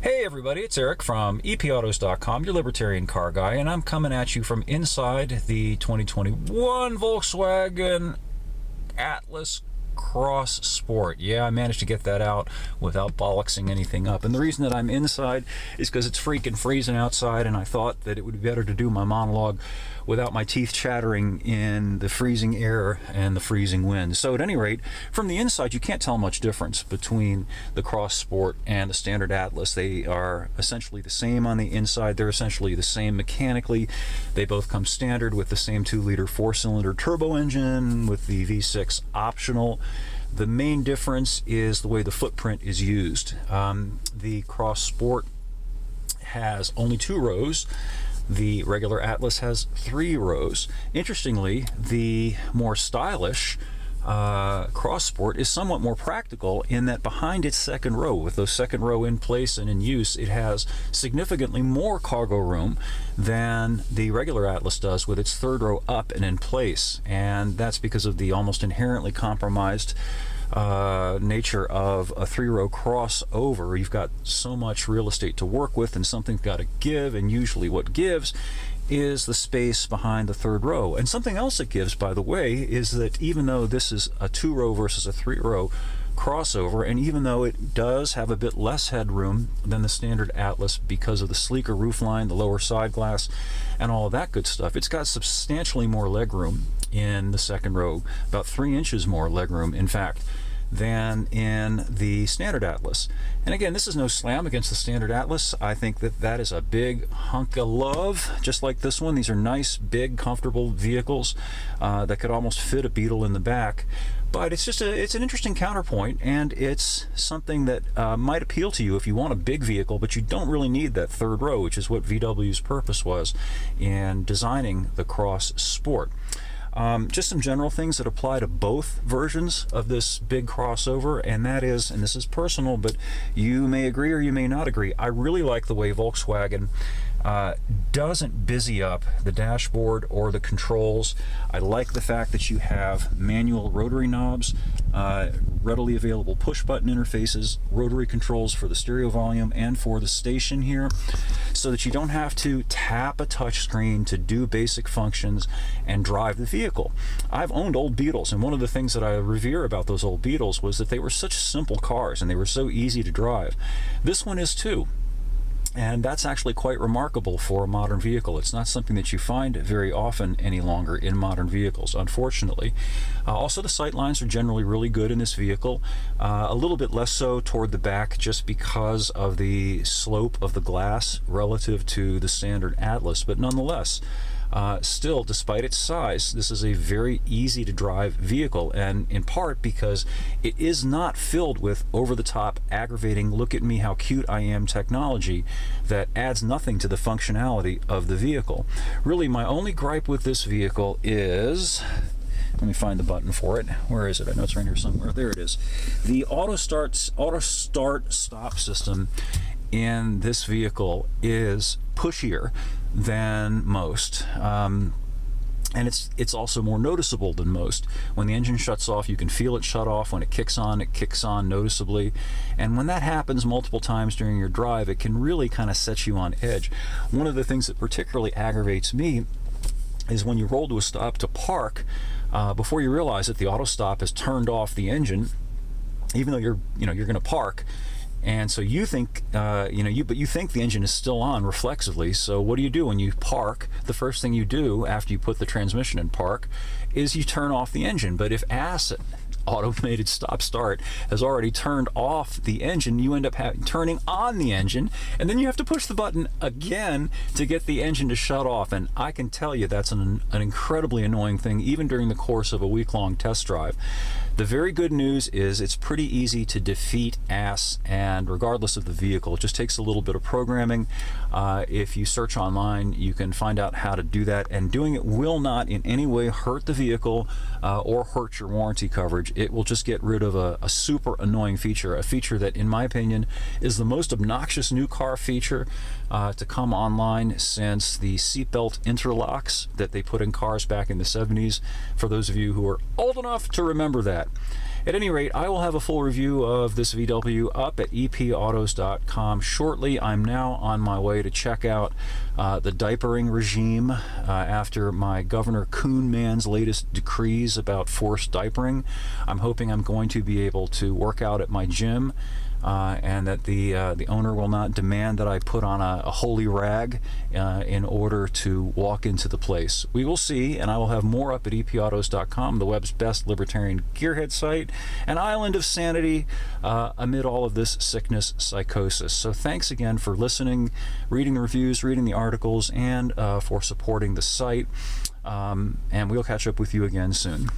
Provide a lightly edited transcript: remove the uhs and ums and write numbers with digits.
Hey everybody, it's Eric from epautos.com, your libertarian car guy, and I'm coming at you from inside the 2021 Volkswagen Atlas CrossSport. Yeah, I managed to get that out without bollocksing anything up. And the reason that I'm inside is because it's freaking freezing outside, and I thought that it would be better to do my monologue without my teeth chattering in the freezing air and the freezing wind. So at any rate, from the inside, you can't tell much difference between the CrossSport and the standard Atlas. They are essentially the same on the inside. They're essentially the same mechanically. They both come standard with the same 2-liter 4-cylinder turbo engine with the V6 optional. The main difference is the way the footprint is used. The CrossSport has only 2 rows. The regular Atlas has 3 rows. Interestingly, the more stylish CrossSport is somewhat more practical in that behind its second row, with those second row in place and in use, it has significantly more cargo room than the regular Atlas does with its third row up and in place. And that's because of the almost inherently compromised nature of a 3-row crossover. You've got so much real estate to work with, and something's got to give, and usually what gives is the space behind the third row. And something else that gives, by the way, is that even though this is a 2-row versus a 3-row crossover, and even though it does have a bit less headroom than the standard Atlas because of the sleeker roofline, the lower side glass, and all of that good stuff, it's got substantially more legroom in the second row, about 3 inches more legroom, in fact, than in the standard Atlas. And again, this is no slam against the standard Atlas. I think that that is a big hunk of love, just like this one. These are nice, big, comfortable vehicles that could almost fit a Beetle in the back. But it's just it's an interesting counterpoint, and it's something that might appeal to you if you want a big vehicle, but you don't really need that third row, which is what VW's purpose was in designing the CrossSport. Just some general things that apply to both versions of this big crossover, and that is, and this is personal, but you may agree or you may not agree, I really like the way Volkswagen doesn't busy up the dashboard or the controls. I like the fact that you have manual rotary knobs, readily available push button interfaces, rotary controls for the stereo volume and for the station here, so that you don't have to tap a touch screen to do basic functions and drive the vehicle. I've owned old Beetles, and one of the things that I revere about those old Beetles was that they were such simple cars and they were so easy to drive. This one is too. And that's actually quite remarkable for a modern vehicle. It's not something that you find very often any longer in modern vehicles, unfortunately. Also, the sight lines are generally really good in this vehicle. A little bit less so toward the back, just because of the slope of the glass relative to the standard Atlas, but nonetheless, still, despite its size, this is a very easy to drive vehicle, and in part because it is not filled with over-the-top, aggravating, look at me how cute I am technology that adds nothing to the functionality of the vehicle. Really, my only gripe with this vehicle is, let me find the button for it. Where is it? I know it's right here somewhere. There it is. The auto start stop system in this vehicle is pushier than most, and it's also more noticeable than most. When the engine shuts off, you can feel it shut off. When it kicks on noticeably, and when that happens multiple times during your drive, it can really kind of set you on edge. One of the things that particularly aggravates me is when you roll to a stop to park, before you realize that the auto stop has turned off the engine, even though you're going to park. And so you think, but you think the engine is still on reflexively. So what do you do when you park? The first thing you do after you put the transmission in park is you turn off the engine. But if ASSET, automated stop-start, has already turned off the engine, you end up turning on the engine, and then you have to push the button again to get the engine to shut off. And I can tell you that's an incredibly annoying thing, even during the course of a week-long test drive. The very good news is it's pretty easy to defeat ASS, and regardless of the vehicle, it just takes a little bit of programming. If you search online, you can find out how to do that, and doing it will not in any way hurt the vehicle or hurt your warranty coverage. It will just get rid of a super annoying feature, a feature that, in my opinion, is the most obnoxious new car feature to come online since the seatbelt interlocks that they put in cars back in the 70s, for those of you who are old enough to remember that. At any rate, I will have a full review of this VW up at epautos.com shortly. I'm now on my way to check out the diapering regime after my Governor Coonman's latest decrees about forced diapering. I'm hoping I'm going to be able to work out at my gym and that the owner will not demand that I put on a holy rag in order to walk into the place. We will see, and I will have more up at epautos.com, the web's best libertarian gearhead site, an island of sanity amid all of this sickness psychosis. So thanks again for listening, reading the reviews, reading the articles, and for supporting the site. And we'll catch up with you again soon.